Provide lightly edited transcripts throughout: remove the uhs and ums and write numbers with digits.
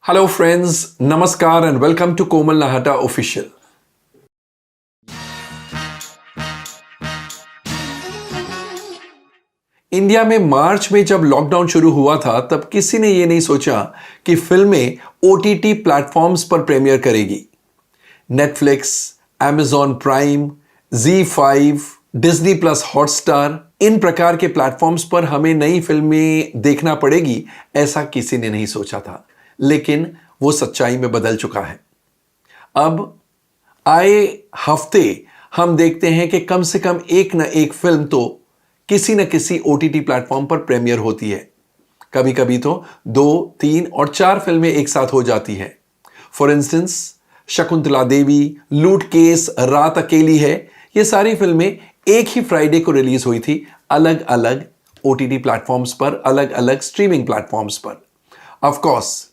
Hello friends, नमस्कार and welcome to Komal Nahata official. India में मार्च में जब लॉकडाउन शुरू हुआ था तब किसी ने यह नहीं सोचा कि फिल्में ओटीटी प्लेटफॉर्म्स पर प्रीमियर करेगी। Netflix, amazon Prime, ZEE5, Disney plus Hotstar, इन प्रकार के प्लेटफॉर्म्स पर हमें नई फिल्में देखना पड़ेगी, ऐसा किसी ने नहीं सोचा था। लेकिन वो सच्चाई में बदल चुका है। अब आए हफ्ते हम देखते हैं कि कम से कम एक न एक फिल्म तो किसी न किसी ओटीटी प्लेटफॉर्म पर प्रीमियर होती है। कभी कभी तो 2, 3 और 4 फिल्में एक साथ हो जाती हैं। फॉर इंस्टेंस, शकुंतला देवी, लूट केस, रात अकेली है, ये सारी फिल्में एक ही फ्राइडे को रिलीज हुई थी, अलग अलग ओटीटी प्लेटफॉर्म्स पर, अलग अलग स्ट्रीमिंग प्लेटफॉर्म्स पर। ऑफ कोर्स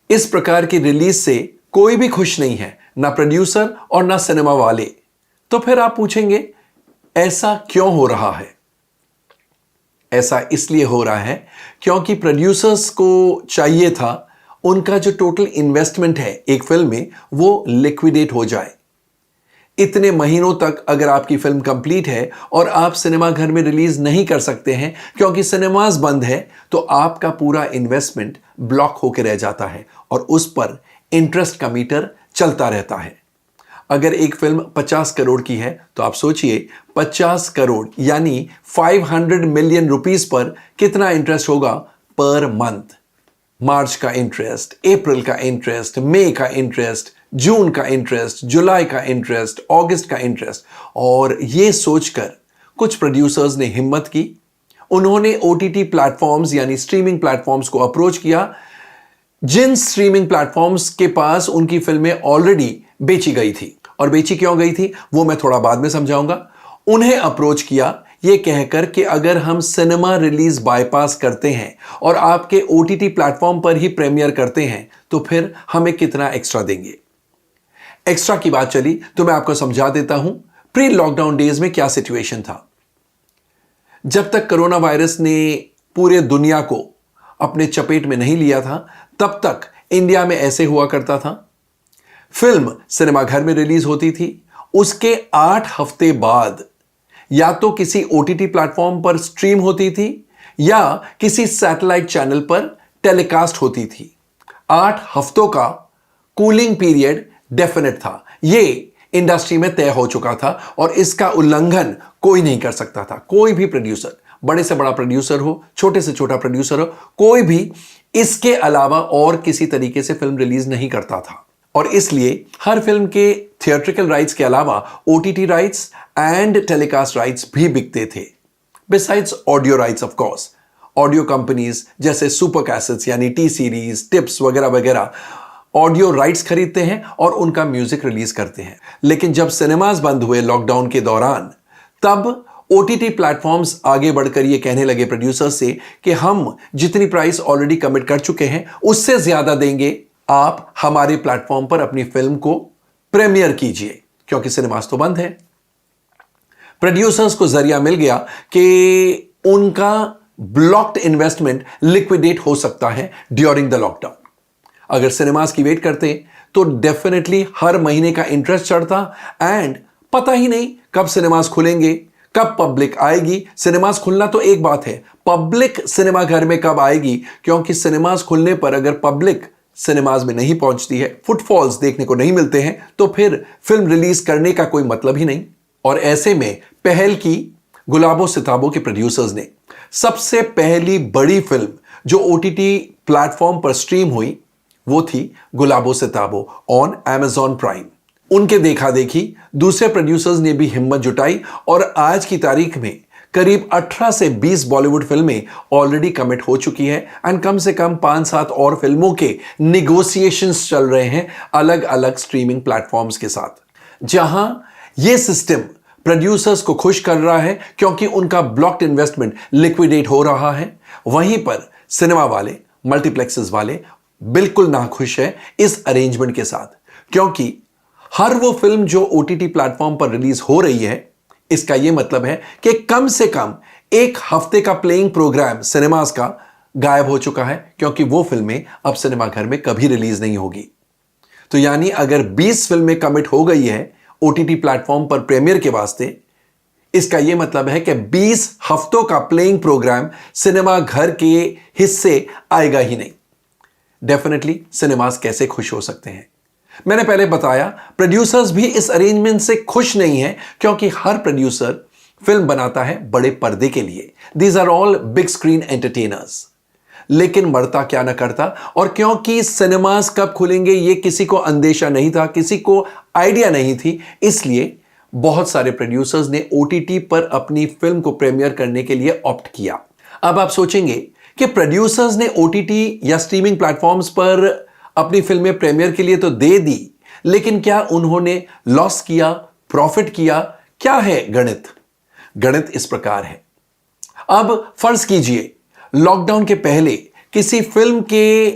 इस प्रकार की रिलीज से कोई भी खुश नहीं है, ना प्रोड्यूसर और ना सिनेमा वाले। तो फिर आप पूछेंगे ऐसा क्यों हो रहा है? ऐसा इसलिए हो रहा है क्योंकि प्रोड्यूसर्स को चाहिए था उनका जो टोटल इन्वेस्टमेंट है एक फिल्म में वो लिक्विडेट हो जाए। इतने महीनों तक अगर आपकी फिल्म कंप्लीट है और आप सिनेमा घर में रिलीज नहीं कर सकते हैं क्योंकि सिनेमाज बंद है, तो आपका पूरा इन्वेस्टमेंट ब्लॉक होकर रह जाता है और उस पर इंटरेस्ट का मीटर चलता रहता है। अगर एक फिल्म 50 करोड़ की है तो आप सोचिए 50 करोड़ यानी 500 मिलियन रुपीस पर कितना इंटरेस्ट होगा पर मंथ। मार्च का इंटरेस्ट, अप्रैल का इंटरेस्ट, मई का इंटरेस्ट, जून का इंटरेस्ट, जुलाई का इंटरेस्ट, अगस्त का इंटरेस्ट। और यह सोचकर कुछ प्रोड्यूसर्स ने हिम्मत की, उन्होंने ओटीटी प्लेटफॉर्म्स यानी स्ट्रीमिंग प्लेटफॉर्म्स को अप्रोच किया, जिन स्ट्रीमिंग प्लेटफॉर्म्स के पास उनकी फिल्में ऑलरेडी बेची गई थी। और बेची क्यों गई थी वो मैं थोड़ा बाद में समझाऊंगा। उन्हें अप्रोच किया यह कहकर कि अगर हम सिनेमा रिलीज बाईपास करते हैं और आपके ओटीटी प्लेटफॉर्म पर ही प्रीमियर करते हैं तो फिर हमें कितना एक्स्ट्रा देंगे। एक्स्ट्रा की बात चली तो मैं आपको समझा देता हूं प्री लॉकडाउन डेज में क्या सिचुएशन था। जब तक कोरोना वायरस ने पूरे दुनिया को अपने चपेट में नहीं लिया था तब तक इंडिया में ऐसे हुआ करता था, फिल्म सिनेमा घर में रिलीज होती थी, उसके 8 हफ्ते बाद या तो किसी ओटीटी प्लेटफॉर्म पर स्ट्रीम होती थी या किसी सैटेलाइट चैनल पर टेलीकास्ट होती थी। 8 हफ्तों का कूलिंग पीरियड डेफिनेट था, यह इंडस्ट्री में तय हो चुका था और इसका उल्लंघन कोई नहीं कर सकता था। कोई भी प्रोड्यूसर, बड़े से बड़ा प्रोड्यूसर हो, छोटे से छोटा प्रोड्यूसर हो, कोई भी इसके अलावा और किसी तरीके से फिल्म रिलीज नहीं करता था। और इसलिए हर फिल्म के थिएट्रिकल राइट्स के अलावा OTT rights and telecast rights भी बिकते थे, besides audio rights. Of course audio companies जैसे सुपर कैसेट्स यानी टी सीरीज, टिप्स वगैरह वगैरह ऑडियो राइट्स खरीदते हैं और उनका म्यूजिक रिलीज करते हैं। लेकिन जब सिनेमाज बंद हुए लॉकडाउन के दौरान, तब ओटीटी प्लेटफॉर्म्स आगे बढ़कर ये कहने लगे प्रोड्यूसर से कि हम जितनी प्राइस ऑलरेडी कमिट कर चुके हैं उससे ज्यादा देंगे, आप हमारे प्लेटफॉर्म पर अपनी फिल्म को प्रीमियर कीजिए, क्योंकि सिनेमास तो बंद है। प्रोड्यूसर्स को जरिया मिल गया कि उनका ब्लॉक्ड इन्वेस्टमेंट लिक्विडेट हो सकता है ड्यूरिंग द लॉकडाउन। अगर सिनेमास की वेट करते तो डेफिनेटली हर महीने का इंटरेस्ट चढ़ता एंड पता ही नहीं कब सिनेमास खुलेंगे, कब पब्लिक आएगी। सिनेमास खुलना तो एक बात है, पब्लिक सिनेमा घर में कब आएगी, क्योंकि सिनेमास खुलने पर अगर पब्लिक सिनेमाज में नहीं पहुंचती है, फुटफॉल्स देखने को नहीं मिलते हैं, तो फिर फिल्म रिलीज करने का कोई मतलब ही नहीं। और ऐसे में पहल की गुलाबो सिताबो के प्रोड्यूसर्स ने। सबसे पहली बड़ी फिल्म जो ओटीटी प्लेटफॉर्म पर स्ट्रीम हुई वो थी गुलाबो सिताबो ऑन amazon प्राइम। उनके देखा देखी दूसरे प्रोड्यूसर्स ने भी हिम्मत जुटाई और आज की तारीख में करीब 18 से 20 बॉलीवुड फिल्में ऑलरेडी कमिट हो चुकी है एंड कम से कम 5-7 और फिल्मों के निगोशिएशंस चल रहे हैं अलग अलग स्ट्रीमिंग प्लेटफॉर्म्स के साथ। जहां यह सिस्टम प्रोड्यूसर्स को खुश कर रहा है क्योंकि उनका ब्लॉक्ड इन्वेस्टमेंट लिक्विडेट हो रहा है, वहीं पर सिनेमा वाले, मल्टीप्लेक्सेस वाले बिल्कुल नाखुश है इस अरेंजमेंट के साथ, क्योंकि हर वो फिल्म जो ओटीटी प्लेटफॉर्म पर रिलीज हो रही है, इसका यह मतलब है कि कम से कम एक हफ्ते का प्लेइंग प्रोग्राम सिनेमास का गायब हो चुका है क्योंकि वो फिल्में अब सिनेमाघर में कभी रिलीज नहीं होगी। तो यानी अगर 20 फिल्में कमिट हो गई है ओटीटी प्लेटफॉर्म पर प्रीमियर के वास्ते, इसका यह मतलब है कि 20 हफ्तों का प्लेइंग प्रोग्राम सिनेमा घर के हिस्से आएगा ही नहीं। डेफिनेटली सिनेमास कैसे खुश हो सकते हैं? मैंने पहले बताया प्रोड्यूसर्स भी इस अरेंजमेंट से खुश नहीं है क्योंकि हर प्रोड्यूसर फिल्म बनाता है बड़े पर्दे के लिए। These are all big screen entertainers. लेकिन मरता क्या ना करता, और क्योंकि सिनेमास कब खुलेंगे ये किसी को अंदेशा नहीं था, किसी को आइडिया नहीं थी, इसलिए बहुत सारे प्रोड्यूसर्स ने ओटीटी पर अपनी फिल्म को प्रीमियर करने के लिए ऑप्ट किया। अब आप सोचेंगे कि प्रोड्यूसर्स ने ओटीटी या स्ट्रीमिंग प्लेटफॉर्म्स पर अपनी फिल्में प्रीमियर के लिए तो दे दी, लेकिन क्या उन्होंने लॉस किया, प्रॉफिट किया? क्या है गणित? गणित इस प्रकार है। अब फर्ज कीजिए लॉकडाउन के पहले किसी फिल्म के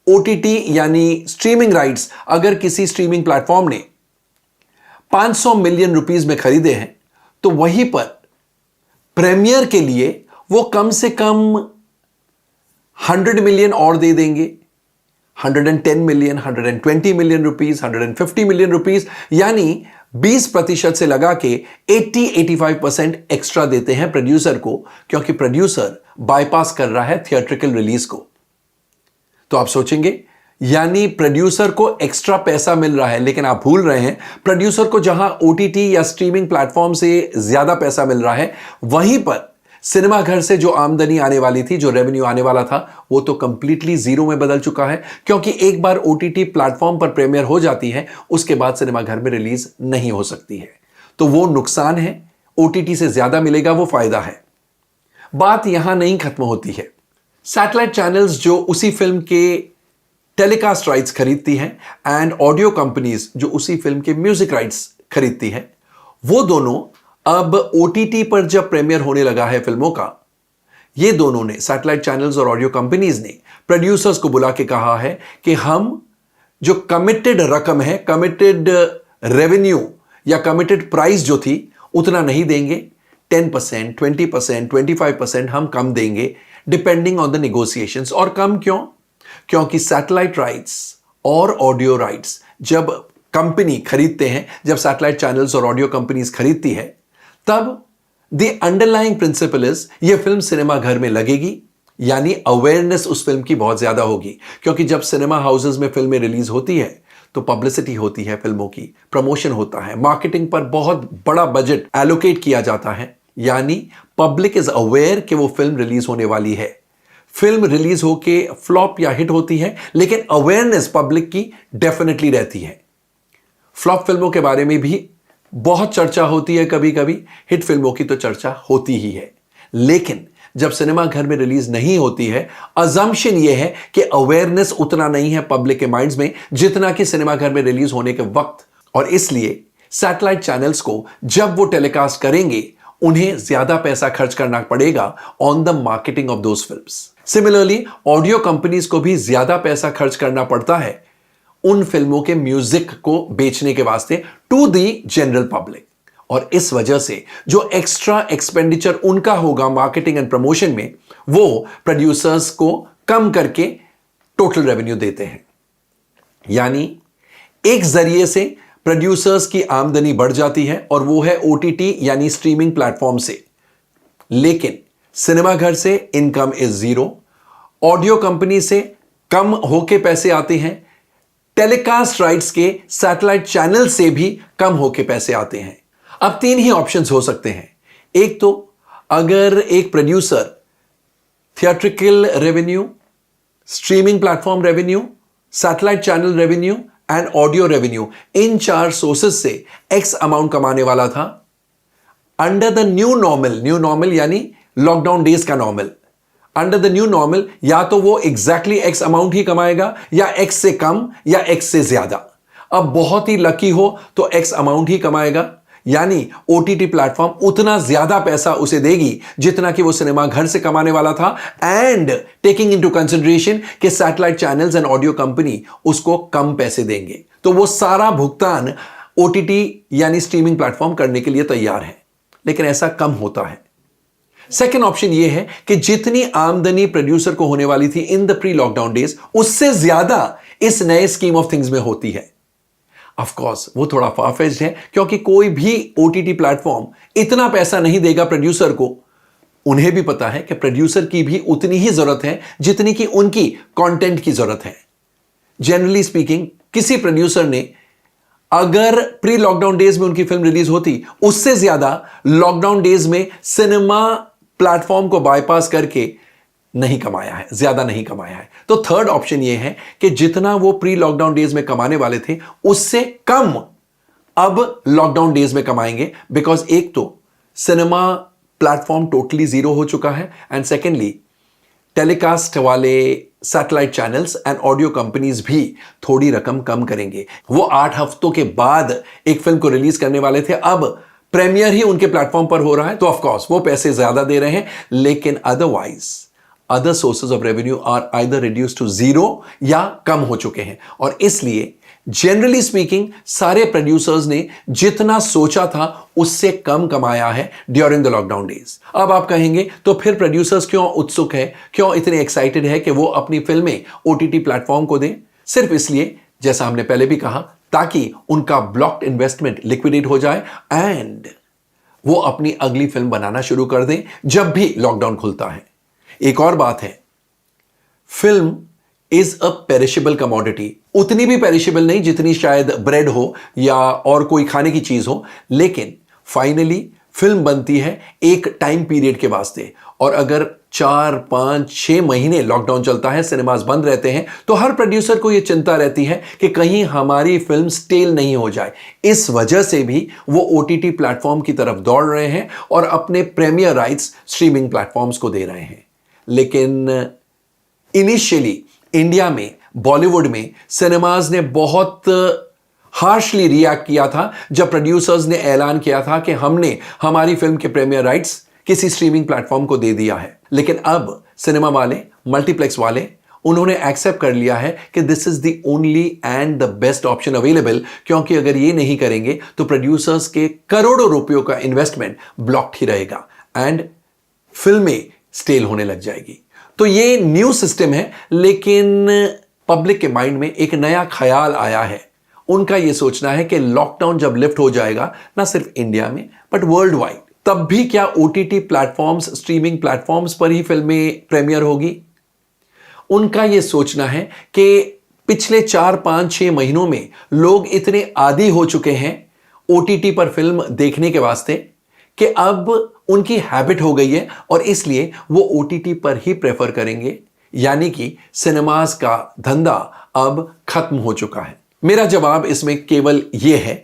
ओटीटी यानी स्ट्रीमिंग राइट्स अगर किसी स्ट्रीमिंग प्लेटफॉर्म ने 500 मिलियन रुपीस में खरीदे हैं, तो वहीं पर प्रीमियर के लिए वो कम से कम 100 मिलियन और दे देंगे। 110 million, 120 million rupees, 150 million rupees, यानी 20% से लगा के 80-85% एक्स्ट्रा देते हैं प्रोड्यूसर को, क्योंकि प्रोड्यूसर बाईपास कर रहा है थिएट्रिकल रिलीज को। तो आप सोचेंगे यानी प्रोड्यूसर को एक्स्ट्रा पैसा मिल रहा है, लेकिन आप भूल रहे हैं प्रोड्यूसर को जहां ओटीटी या स्ट्रीमिंग प्लेटफॉर्म से ज्यादा पैसा मिल रहा है, वहीं पर सिनेमा घर से जो आमदनी आने वाली थी, जो रेवेन्यू आने वाला था, वो तो कंप्लीटली जीरो में बदल चुका है, क्योंकि एक बार ओटीटी प्लेटफॉर्म पर प्रीमियर हो जाती है उसके बाद सिनेमा घर में रिलीज नहीं हो सकती है। तो वो नुकसान है, ओटीटी से ज्यादा मिलेगा वो फायदा है। बात यहां नहीं खत्म होती है। सैटेलाइट चैनल्स जो उसी फिल्म के टेलीकास्ट राइट्स खरीदती हैं एंड ऑडियो कंपनीज जो उसी फिल्म के म्यूजिक राइट्स खरीदती हैं, वो दोनों अब ओटीटी पर जब प्रीमियर होने लगा है फिल्मों का, ये दोनों ने, सैटेलाइट चैनल्स और ऑडियो कंपनीज ने, प्रोड्यूसर्स को बुला के कहा है कि हम जो कमिटेड रकम है, कमिटेड रेवेन्यू या कमिटेड प्राइस जो थी उतना नहीं देंगे, 10%, 20%, 25% हम कम देंगे डिपेंडिंग ऑन द नेगोशिएशंस। और कम क्यों? क्योंकि सैटेलाइट राइट्स और ऑडियो राइट्स जब कंपनी खरीदते हैं, जब सैटेलाइट चैनल्स और ऑडियो कंपनीज खरीदती है, तब द अंडरलाइंग प्रिंसिपल इज ये फिल्म सिनेमा घर में लगेगी, यानी अवेयरनेस उस फिल्म की बहुत ज्यादा होगी। क्योंकि जब सिनेमा हाउसेस में फिल्में रिलीज होती है तो पब्लिसिटी होती है, फिल्मों की प्रमोशन होता है, मार्केटिंग पर बहुत बड़ा बजट एलोकेट किया जाता है, यानी पब्लिक इज अवेयर कि वो फिल्म रिलीज होने वाली है। फिल्म रिलीज होके फ्लॉप या हिट होती है, लेकिन अवेयरनेस पब्लिक की डेफिनेटली रहती है। फ्लॉप फिल्मों के बारे में भी बहुत चर्चा होती है कभी कभी, हिट फिल्मों की तो चर्चा होती ही है। लेकिन जब सिनेमा घर में रिलीज नहीं होती है, अजम्पशन यह है कि अवेयरनेस उतना नहीं है पब्लिक के माइंड्स में जितना कि सिनेमा घर में रिलीज होने के वक्त, और इसलिए सैटेलाइट चैनल्स को जब वो टेलीकास्ट करेंगे उन्हें ज्यादा पैसा खर्च करना पड़ेगा on the marketing of those films. Similarly audio companies को भी ज्यादा पैसा खर्च करना पड़ता है उन फिल्मों के म्यूजिक को बेचने के वास्ते टू दी जनरल पब्लिक, और इस वजह से जो एक्स्ट्रा एक्सपेंडिचर उनका होगा मार्केटिंग एंड प्रमोशन में, वो प्रोड्यूसर्स को कम करके टोटल रेवेन्यू देते हैं। यानी एक जरिए से प्रोड्यूसर्स की आमदनी बढ़ जाती है और वो है ओटीटी यानी स्ट्रीमिंग प्लेटफॉर्म से, लेकिन सिनेमा घर से income is zero, audio company से कम होके पैसे आते हैं, टेलीकास्ट राइट्स के सैटेलाइट चैनल से भी कम होके पैसे आते हैं। अब 3 ही ऑप्शंस हो सकते हैं। एक तो अगर एक producer theatrical revenue, streaming platform revenue, satellite channel revenue and audio revenue, in 4 sources से एक्स अमाउंट कमाने वाला था, अंडर द न्यू नॉर्मल यानी लॉकडाउन डेज का normal, under the new normal या तो वो एग्जैक्टली एक्स अमाउंट ही कमाएगा या एक्स से कम या एक्स से ज्यादा। अब बहुत ही लकी हो तो एक्स अमाउंट ही कमाएगा, यानी ओटीटी प्लेटफॉर्म उतना ज्यादा पैसा उसे देगी जितना कि वो सिनेमा घर से कमाने वाला था, एंड टेकिंग इनटू कंसिडरेशन कि satellite channels and audio company उसको कम पैसे देंगे, तो वो सारा भुगतान ओटीटी यानी स्ट्रीमिंग प्लेटफॉर्म करने के लिए तैयार है। लेकिन ऐसा कम होता है। सेकेंड ऑप्शन यह है कि जितनी आमदनी प्रोड्यूसर को होने वाली थी in the pre lockdown days, उससे ज्यादा इस नए स्कीम ऑफ थिंग्स में होती है। ऑफ कोर्स वो थोड़ा फारफेच्ड है, क्योंकि कोई भी ओटीटी प्लेटफॉर्म इतना पैसा नहीं देगा प्रोड्यूसर को। उन्हें भी पता है कि प्रोड्यूसर की भी उतनी ही जरूरत है जितनी कि उनकी कंटेंट की जरूरत है। जनरली स्पीकिंग, किसी प्रोड्यूसर ने अगर प्री लॉकडाउन डेज में उनकी फिल्म रिलीज होती, उससे ज्यादा लॉकडाउन डेज में सिनेमा प्लेटफॉर्म को बाईपास करके नहीं कमाया है, ज्यादा नहीं कमाया है। तो थर्ड ऑप्शन यह है कि जितना वो प्री लॉकडाउन डेज में कमाने वाले थे, उससे कम अब लॉकडाउन डेज में कमाएंगे, बिकॉज एक तो सिनेमा प्लेटफॉर्म टोटली जीरो हो चुका है, एंड सेकेंडली टेलीकास्ट वाले satellite channels and audio companies भी थोड़ी रकम कम करेंगे। वो 8 हफ्तों के बाद एक फिल्म को रिलीज करने वाले थे, अब प्रीमियर ही उनके प्लेटफॉर्म पर हो रहा है, तो ऑफ कोर्स वो पैसे ज्यादा दे रहे हैं। लेकिन otherwise other sources of revenue are either reduce to zero या कम हो चुके हैं, और इसलिए जनरली स्पीकिंग सारे प्रोड्यूसर्स ने जितना सोचा था उससे कम कमाया है ड्यूरिंग द लॉकडाउन डेज। अब आप कहेंगे तो फिर प्रोड्यूसर्स क्यों उत्सुक है, क्यों इतने एक्साइटेड है कि वो अपनी फिल्में ओटीटी प्लेटफॉर्म को दें? सिर्फ इसलिए, जैसा हमने पहले भी कहा, ताकि उनका ब्लॉक्ड इन्वेस्टमेंट लिक्विडेट हो जाए एंड वो अपनी अगली फिल्म बनाना शुरू कर दें जब भी लॉकडाउन खुलता है। एक और बात है, film is a perishable commodity. उतनी भी पेरिशेबल नहीं जितनी शायद ब्रेड हो या और कोई खाने की चीज हो, लेकिन फाइनली फिल्म बनती है एक टाइम पीरियड के वास्ते, और अगर 4, 5, 6 महीने लॉकडाउन चलता है, सिनेमाज बंद रहते हैं, तो हर प्रोड्यूसर को यह चिंता रहती है कि कहीं हमारी फिल्म स्टेल नहीं हो जाए। इस वजह से भी वो ओटीटी प्लेटफॉर्म की तरफ दौड़ रहे हैं और अपने प्रीमियर राइट्स स्ट्रीमिंग प्लेटफॉर्म्स को दे रहे हैं। लेकिन इनिशियली इंडिया में, बॉलीवुड में सिनेमाज ने बहुत हार्शली रिएक्ट किया था जब प्रोड्यूसर्स ने ऐलान किया था कि हमने हमारी फिल्म के प्रीमियर राइट्स किसी स्ट्रीमिंग प्लेटफॉर्म को दे दिया है। लेकिन अब सिनेमा वाले, मल्टीप्लेक्स वाले, उन्होंने एक्सेप्ट कर लिया है कि this is the only and the best option available, क्योंकि अगर ये नहीं करेंगे तो प्रोड्यूसर्स के करोड़ों रुपयों का इन्वेस्टमेंट ब्लॉक्ड ही रहेगा एंड फिल्में स्टेल होने लग जाएगी। तो ये न्यू सिस्टम है, लेकिन पब्लिक के माइंड में एक नया ख्याल आया है। उनका यह सोचना है कि लॉकडाउन जब लिफ्ट हो जाएगा, ना सिर्फ इंडिया में बट वर्ल्ड वाइड, तब भी क्या ओटीटी प्लेटफॉर्म्स, स्ट्रीमिंग प्लेटफॉर्म्स पर ही फिल्में प्रीमियर होगी? उनका यह सोचना है कि पिछले 4, 5, 6 महीनों में लोग इतने आदी हो चुके हैं ओटीटी पर फिल्म देखने के वास्ते कि अब उनकी हैबिट हो गई है, और इसलिए वो ओटीटी पर ही प्रेफर करेंगे, यानी कि सिनेमास का धंधा अब खत्म हो चुका है। मेरा जवाब इसमें केवल यह है,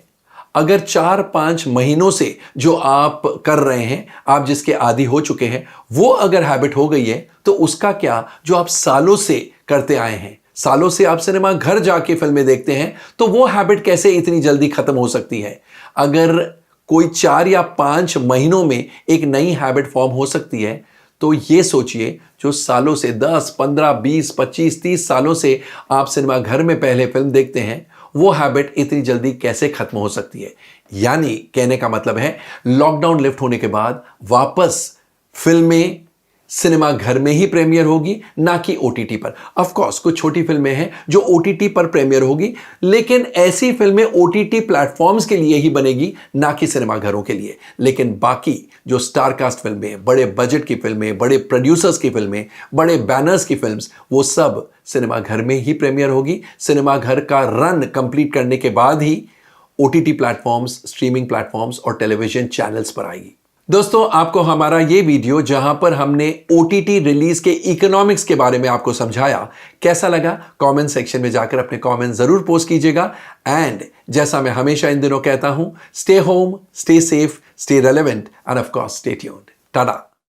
अगर 4-5 महीनों से जो आप कर रहे हैं, आप जिसके आदी हो चुके हैं, वो अगर हैबिट हो गई है, तो उसका क्या जो आप सालों से करते आए हैं, सालों से आप सिनेमा घर जाके फिल्में देखते हैं, तो वो हैबिट कैसे इतनी जल्दी खत्म हो सकती है? अगर कोई 4 या 5 महीनों में एक नई हैबिट फॉर्म हो सकती है, तो ये सोचिए जो सालों से 10, 15, 20, 25, 30 सालों से आप सिनेमा घर में पहले फिल्म देखते हैं, वो हैबिट इतनी जल्दी कैसे खत्म हो सकती है? यानी कहने का मतलब है, लॉकडाउन लिफ्ट होने के बाद वापस फिल्में सिनेमा घर में ही प्रीमियर होगी, ना कि ओटीटी पर। ऑफ कोर्स कुछ छोटी फिल्में हैं जो ओटीटी पर प्रीमियर होगी, लेकिन ऐसी फिल्में ओटीटी प्लेटफॉर्म्स के लिए ही बनेगी, ना कि सिनेमा घरों के लिए। लेकिन बाकी जो स्टारकास्ट फिल्में, बड़े बजट की फिल्में, बड़े प्रोड्यूसर्स की फिल्में, बड़े बैनर्स की फिल्म्स, वो सब सिनेमा घर में ही प्रीमियर होगी। सिनेमा घर का रन कंप्लीट करने के बाद ही ओटीटी प्लेटफॉर्म्स, स्ट्रीमिंग प्लेटफॉर्म्स और टेलीविजन चैनल्स पर आएगी। दोस्तों, आपको हमारा ये वीडियो जहां पर हमने ओटीटी रिलीज के इकोनॉमिक्स के बारे में आपको समझाया, कैसा लगा? कमेंट सेक्शन में जाकर अपने कमेंट जरूर पोस्ट कीजिएगा। एंड जैसा मैं हमेशा इन दिनों कहता हूं, stay home, stay safe, stay relevant end of course stay tuned. Tata.